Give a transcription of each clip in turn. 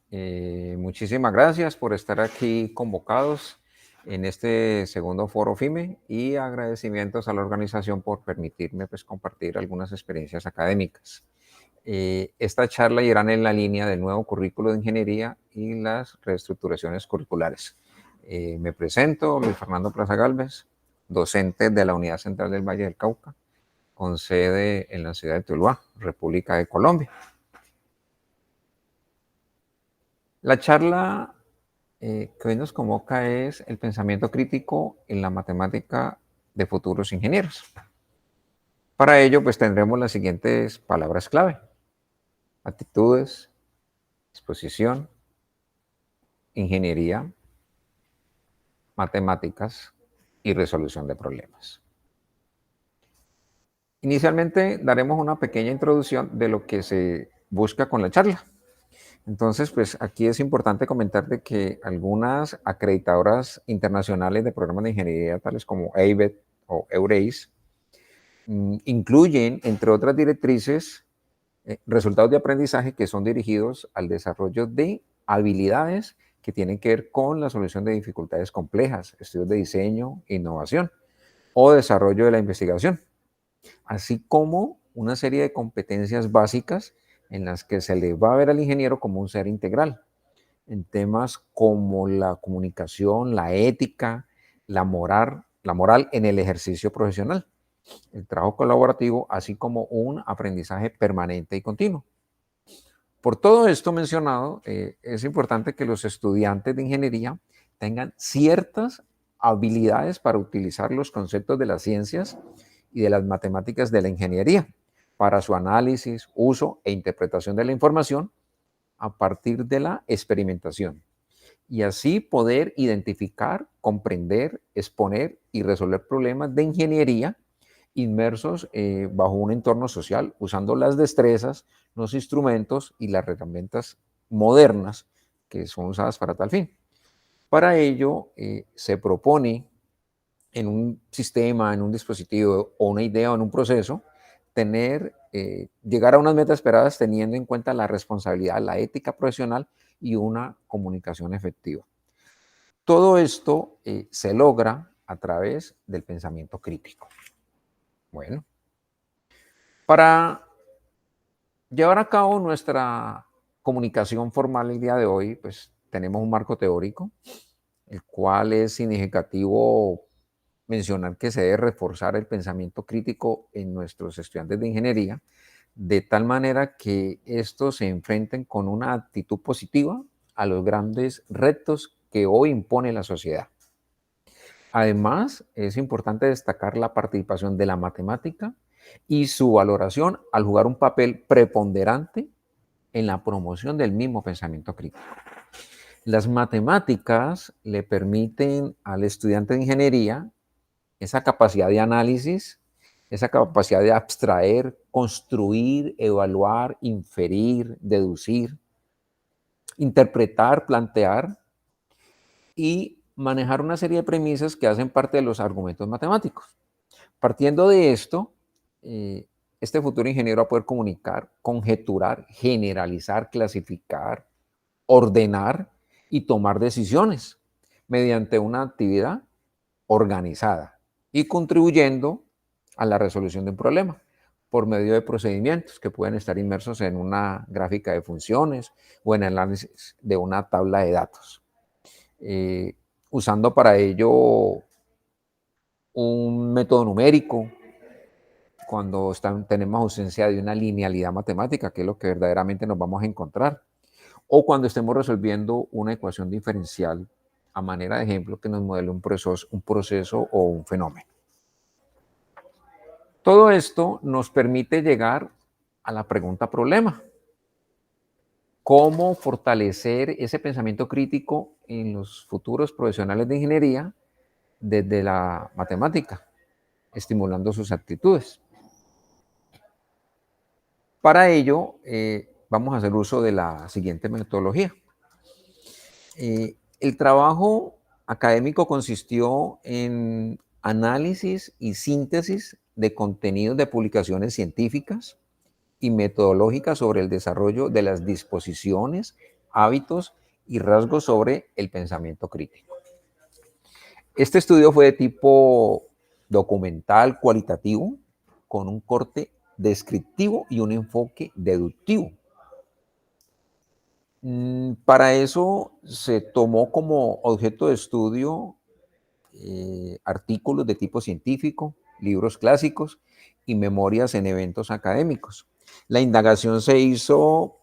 Muchísimas gracias por estar aquí convocados en este segundo foro FIME y agradecimientos a la organización por permitirme pues, compartir algunas experiencias académicas. Esta charla irá en la línea del nuevo currículo de ingeniería y las reestructuraciones curriculares. Me presento, Luis Fernando Plaza Gálvez, docente de la Unidad Central del Valle del Cauca, con sede en la ciudad de Tuluá, República de Colombia. La charla que hoy nos convoca es el pensamiento crítico en la matemática de futuros ingenieros. Para ello, pues tendremos las siguientes palabras clave: actitudes, exposición, ingeniería, matemáticas y resolución de problemas. Inicialmente daremos una pequeña introducción de lo que se busca con la charla. Entonces, pues aquí es importante comentar de que algunas acreditadoras internacionales de programas de ingeniería, tales como ABET o EURACE, incluyen, entre otras directrices, resultados de aprendizaje que son dirigidos al desarrollo de habilidades que tienen que ver con la solución de dificultades complejas, estudios de diseño, innovación o desarrollo de la investigación, así como una serie de competencias básicas en las que se le va a ver al ingeniero como un ser integral, en temas como la comunicación, la ética, la moral en el ejercicio profesional, el trabajo colaborativo, así como un aprendizaje permanente y continuo. Por todo esto mencionado, es importante que los estudiantes de ingeniería tengan ciertas habilidades para utilizar los conceptos de las ciencias y de las matemáticas de la ingeniería para su análisis, uso e interpretación de la información a partir de la experimentación, y así poder identificar, comprender, exponer y resolver problemas de ingeniería inmersos bajo un entorno social, usando las destrezas, los instrumentos y las herramientas modernas que son usadas para tal fin. Para ello, se propone en un sistema, en un dispositivo o una idea o en un proceso, llegar a unas metas esperadas teniendo en cuenta la responsabilidad, la ética profesional y una comunicación efectiva. Todo esto se logra a través del pensamiento crítico. Bueno, para llevar a cabo nuestra comunicación formal el día de hoy, pues tenemos un marco teórico, el cual es significativo mencionar que se debe reforzar el pensamiento crítico en nuestros estudiantes de ingeniería, de tal manera que estos se enfrenten con una actitud positiva a los grandes retos que hoy impone la sociedad. Además, es importante destacar la participación de la matemática y su valoración al jugar un papel preponderante en la promoción del mismo pensamiento crítico. Las matemáticas le permiten al estudiante de ingeniería esa capacidad de análisis, esa capacidad de abstraer, construir, evaluar, inferir, deducir, interpretar, plantear y manejar una serie de premisas que hacen parte de los argumentos matemáticos. Partiendo de esto, este futuro ingeniero va a poder comunicar, conjeturar, generalizar, clasificar, ordenar y tomar decisiones mediante una actividad organizada y contribuyendo a la resolución de un problema por medio de procedimientos que pueden estar inmersos en una gráfica de funciones o en el análisis de una tabla de datos, usando para ello un método numérico cuando tenemos ausencia de una linealidad matemática, que es lo que verdaderamente nos vamos a encontrar, o cuando estemos resolviendo una ecuación diferencial a manera de ejemplo que nos modele un proceso o un fenómeno. Todo esto nos permite llegar a la pregunta problema. ¿Cómo fortalecer ese pensamiento crítico en los futuros profesionales de ingeniería desde la matemática, estimulando sus actitudes? Para ello, vamos a hacer uso de la siguiente metodología. El trabajo académico consistió en análisis y síntesis de contenidos de publicaciones científicas y metodológicas sobre el desarrollo de las disposiciones, hábitos y rasgos sobre el pensamiento crítico. Este estudio fue de tipo documental cualitativo, con un corte descriptivo y un enfoque deductivo. Para eso se tomó como objeto de estudio artículos de tipo científico, libros clásicos y memorias en eventos académicos. La indagación se hizo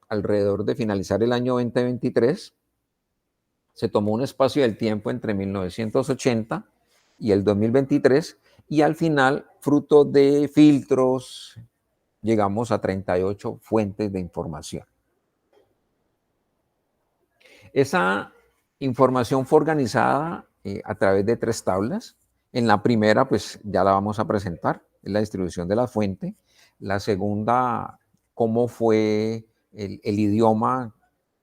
alrededor de finalizar el año 2023. Se tomó un espacio del tiempo entre 1980 y el 2023 y al final, fruto de filtros, llegamos a 38 fuentes de información. Esa información fue organizada a través de 3 tablas. En la primera, pues ya la vamos a presentar, es la distribución de la fuente. La segunda, cómo fue el idioma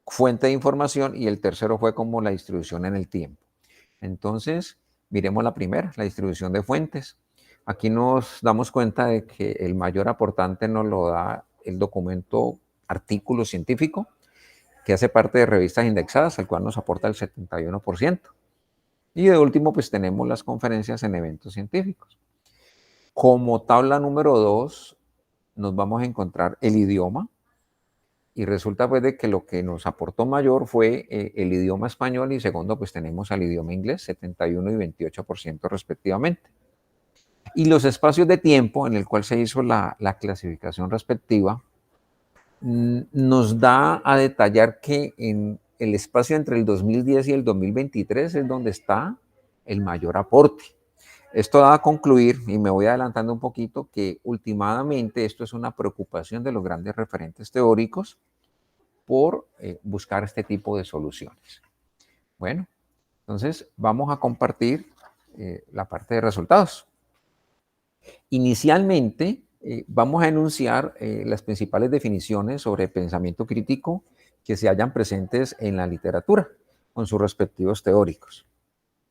fuente de información, y el tercero fue como la distribución en el tiempo. Entonces, miremos la primera, la distribución de fuentes. Aquí nos damos cuenta de que el mayor aportante nos lo da el documento artículo científico, que hace parte de revistas indexadas, el cual nos aporta el 71%. Y de último, pues tenemos las conferencias en eventos científicos. Como tabla número 2, nos vamos a encontrar el idioma, y resulta pues de que lo que nos aportó mayor fue el idioma español, y segundo pues tenemos al idioma inglés, 71 y 28% respectivamente. Y los espacios de tiempo en el cual se hizo la clasificación respectiva nos da a detallar que en el espacio entre el 2010 y el 2023 es donde está el mayor aporte. Esto da a concluir, y me voy adelantando un poquito, que últimamente esto es una preocupación de los grandes referentes teóricos por buscar este tipo de soluciones. Bueno, entonces vamos a compartir la parte de resultados. Inicialmente, vamos a enunciar las principales definiciones sobre pensamiento crítico que se hallan presentes en la literatura, con sus respectivos teóricos.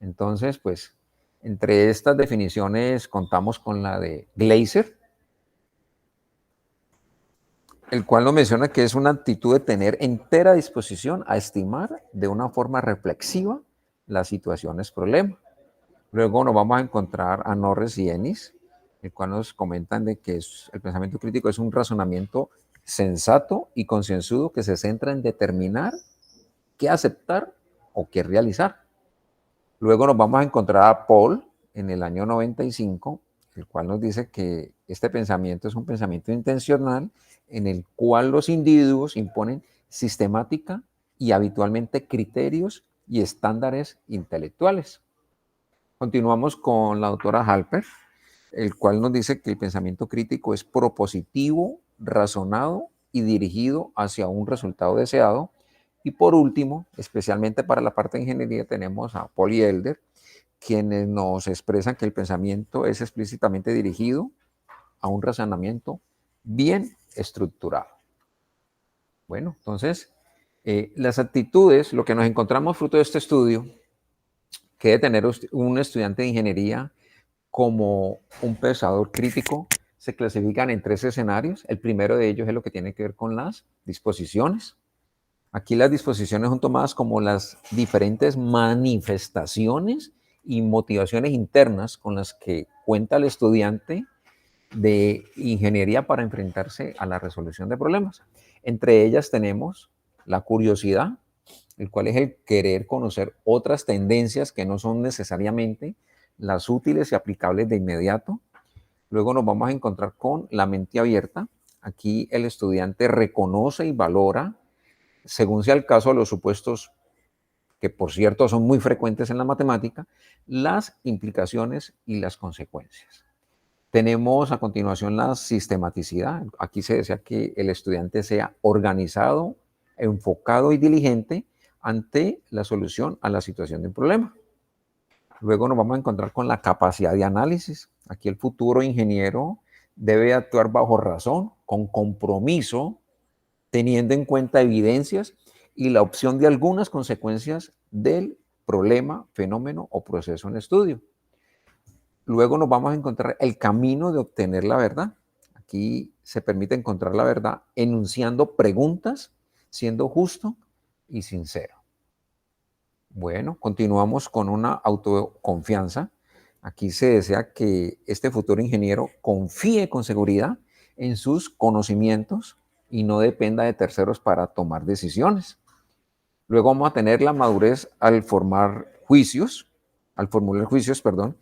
Entonces, pues, entre estas definiciones contamos con la de Gleiser, el cual nos menciona que es una actitud de tener entera disposición a estimar de una forma reflexiva las situaciones problema. Luego nos vamos a encontrar a Norris y Ennis, el cual nos comentan de que el pensamiento crítico es un razonamiento sensato y concienzudo que se centra en determinar qué aceptar o qué realizar. Luego nos vamos a encontrar a Paul en el año 95, el cual nos dice que este pensamiento es un pensamiento intencional en el cual los individuos imponen sistemática y habitualmente criterios y estándares intelectuales. Continuamos con la doctora Halper, el cual nos dice que el pensamiento crítico es propositivo, razonado y dirigido hacia un resultado deseado. Y por último, especialmente para la parte de ingeniería, tenemos a Paul y Elder, quienes nos expresan que el pensamiento es explícitamente dirigido a un razonamiento bien estructurado. Bueno, entonces, las actitudes, lo que nos encontramos fruto de este estudio, que debe tener un estudiante de ingeniería como un pensador crítico, se clasifican en 3 escenarios. El primero de ellos es lo que tiene que ver con las disposiciones. Aquí las disposiciones son tomadas como las diferentes manifestaciones y motivaciones internas con las que cuenta el estudiante de ingeniería para enfrentarse a la resolución de problemas. Entre ellas tenemos la curiosidad, el cual es el querer conocer otras tendencias que no son necesariamente las útiles y aplicables de inmediato. Luego nos vamos a encontrar con la mente abierta. Aquí el estudiante reconoce y valora, según sea el caso, los supuestos que por cierto son muy frecuentes en la matemática, las implicaciones y las consecuencias. Tenemos a continuación la sistematicidad. Aquí se desea que el estudiante sea organizado, enfocado y diligente ante la solución a la situación de un problema. Luego nos vamos a encontrar con la capacidad de análisis. Aquí el futuro ingeniero debe actuar bajo razón, con compromiso, teniendo en cuenta evidencias y la opción de algunas consecuencias del problema, fenómeno o proceso en estudio. Luego nos vamos a encontrar el camino de obtener la verdad. Aquí se permite encontrar la verdad enunciando preguntas siendo justo y sincero. Bueno, continuamos con una autoconfianza. Aquí se desea que este futuro ingeniero confíe con seguridad en sus conocimientos y no dependa de terceros para tomar decisiones. Luego vamos a tener la madurez al formular juicios, perdón.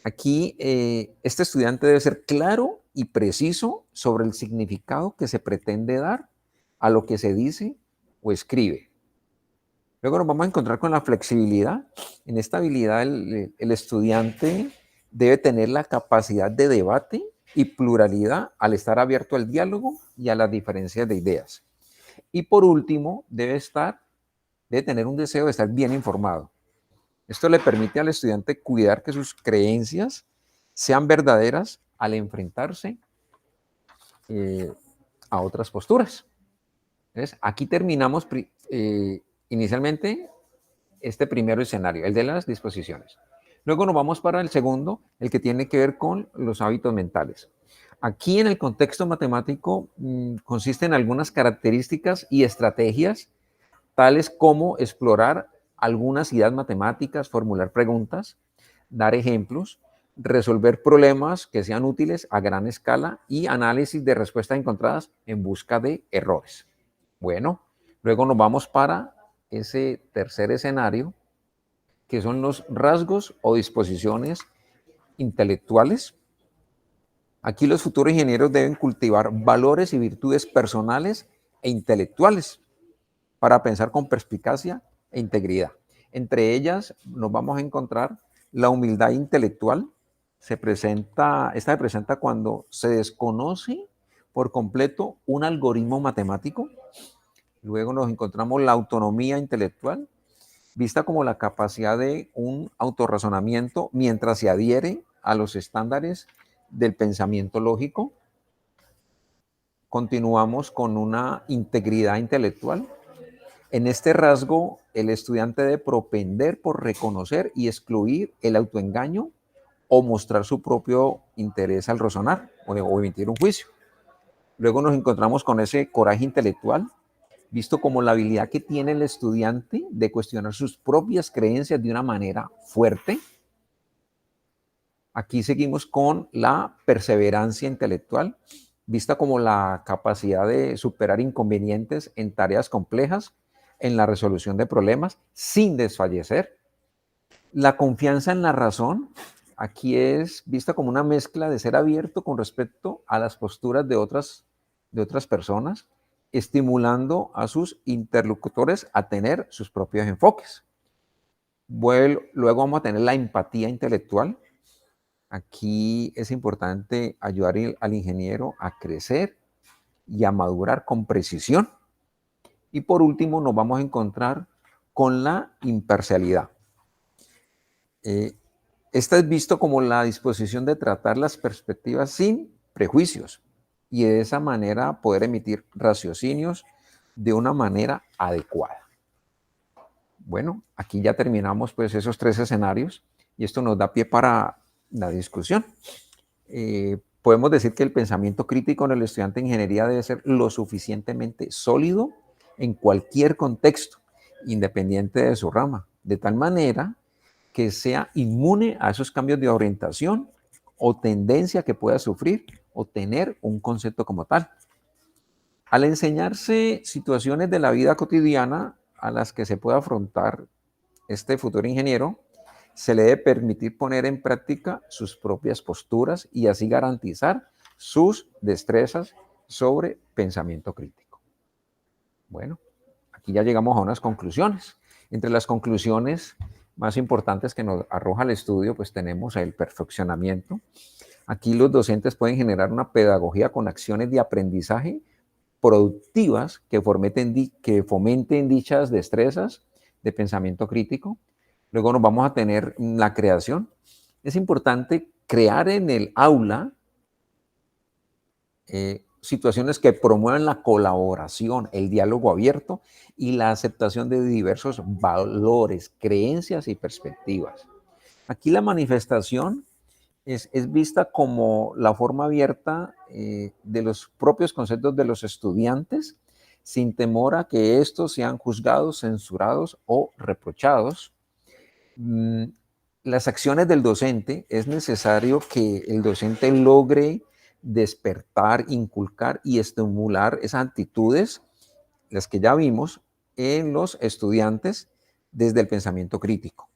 Aquí este estudiante debe ser claro y preciso sobre el significado que se pretende dar a lo que se dice o escribe. Luego nos vamos a encontrar con la flexibilidad. En esta habilidad el estudiante debe tener la capacidad de debate y pluralidad al estar abierto al diálogo y a las diferencias de ideas. Y por último, debe tener un deseo de estar bien informado. Esto le permite al estudiante cuidar que sus creencias sean verdaderas al enfrentarse a otras posturas. Entonces, aquí terminamos inicialmente este primer escenario, el de las disposiciones. Luego nos vamos para el segundo, el que tiene que ver con los hábitos mentales. Aquí en el contexto matemático consiste en algunas características y estrategias, tales como explorar algunas ideas matemáticas, formular preguntas, dar ejemplos, resolver problemas que sean útiles a gran escala y análisis de respuestas encontradas en busca de errores. Bueno, luego nos vamos para ese tercer escenario, que son los rasgos o disposiciones intelectuales. Aquí los futuros ingenieros deben cultivar valores y virtudes personales e intelectuales para pensar con perspicacia e integridad. Entre ellas nos vamos a encontrar la humildad intelectual. Esta se presenta cuando se desconoce por completo un algoritmo matemático. Luego nos encontramos la autonomía intelectual, vista como la capacidad de un autorrazonamiento mientras se adhiere a los estándares del pensamiento lógico. Continuamos con una integridad intelectual. En este rasgo, el estudiante debe propender por reconocer y excluir el autoengaño o mostrar su propio interés al razonar o emitir un juicio. Luego nos encontramos con ese coraje intelectual, visto como la habilidad que tiene el estudiante de cuestionar sus propias creencias de una manera fuerte. Aquí seguimos con la perseverancia intelectual, vista como la capacidad de superar inconvenientes en tareas complejas, en la resolución de problemas, sin desfallecer. La confianza en la razón, aquí es vista como una mezcla de ser abierto con respecto a las posturas de otras personas, estimulando a sus interlocutores a tener sus propios enfoques. Luego vamos a tener la empatía intelectual. Aquí es importante ayudar al ingeniero a crecer y a madurar con precisión. Y por último nos vamos a encontrar con la imparcialidad. Esta es visto como la disposición de tratar las perspectivas sin prejuicios y de esa manera poder emitir raciocinios de una manera adecuada. Bueno, aquí ya terminamos pues esos tres escenarios y esto nos da pie para la discusión. Podemos decir que el pensamiento crítico en el estudiante de ingeniería debe ser lo suficientemente sólido en cualquier contexto, independiente de su rama, de tal manera que sea inmune a esos cambios de orientación o tendencia que pueda sufrir o tener un concepto como tal. Al enseñarse situaciones de la vida cotidiana a las que se puede afrontar este futuro ingeniero, se le debe permitir poner en práctica sus propias posturas y así garantizar sus destrezas sobre pensamiento crítico. Bueno, aquí ya llegamos a unas conclusiones. Entre las conclusiones más importantes que nos arroja el estudio, pues tenemos el perfeccionamiento. Aquí los docentes pueden generar una pedagogía con acciones de aprendizaje productivas que fomenten dichas destrezas de pensamiento crítico. Luego nos vamos a tener la creación. Es importante crear en el aula situaciones que promuevan la colaboración, el diálogo abierto y la aceptación de diversos valores, creencias y perspectivas. Aquí la manifestación es vista como la forma abierta de los propios conceptos de los estudiantes, sin temor a que estos sean juzgados, censurados o reprochados. Mm, Las acciones del docente, es necesario que el docente logre despertar, inculcar y estimular esas actitudes, las que ya vimos, en los estudiantes desde el pensamiento crítico.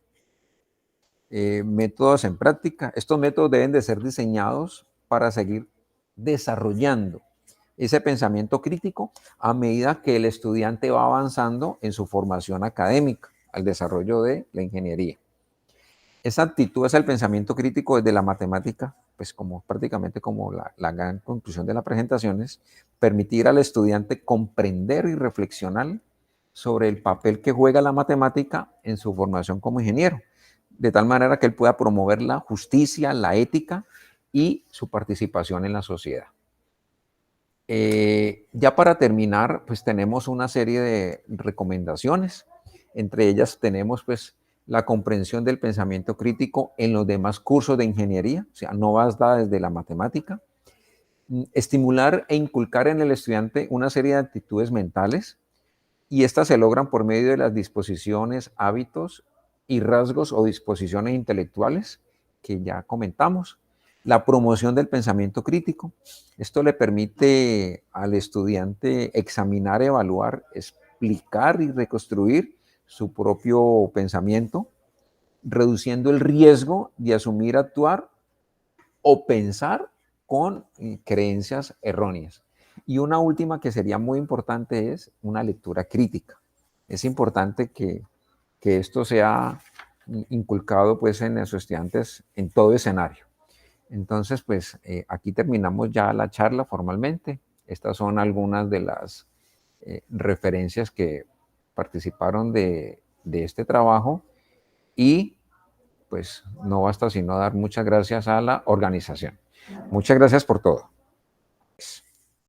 Métodos en práctica. Estos métodos deben de ser diseñados para seguir desarrollando ese pensamiento crítico a medida que el estudiante va avanzando en su formación académica, al desarrollo de la ingeniería. Esa actitud es el pensamiento crítico desde la matemática, pues como prácticamente como la gran conclusión de la presentación es permitir al estudiante comprender y reflexionar sobre el papel que juega la matemática en su formación como ingeniero, de tal manera que él pueda promover la justicia, la ética y su participación en la sociedad. Ya para terminar, pues tenemos una serie de recomendaciones. Entre ellas tenemos pues la comprensión del pensamiento crítico en los demás cursos de ingeniería, o sea, no basta desde la matemática. Estimular e inculcar en el estudiante una serie de actitudes mentales, y estas se logran por medio de las disposiciones, hábitos y rasgos o disposiciones intelectuales que ya comentamos. La promoción del pensamiento crítico. Esto le permite al estudiante examinar, evaluar, explicar y reconstruir su propio pensamiento, reduciendo el riesgo de asumir, actuar o pensar con creencias erróneas. Y una última que sería muy importante es una lectura crítica. Es importante que esto sea inculcado pues en los estudiantes en todo escenario. Entonces, pues aquí terminamos ya la charla formalmente. Estas son algunas de las referencias que participaron de este trabajo, y pues no basta sino dar muchas gracias a la organización. Muchas gracias por todo.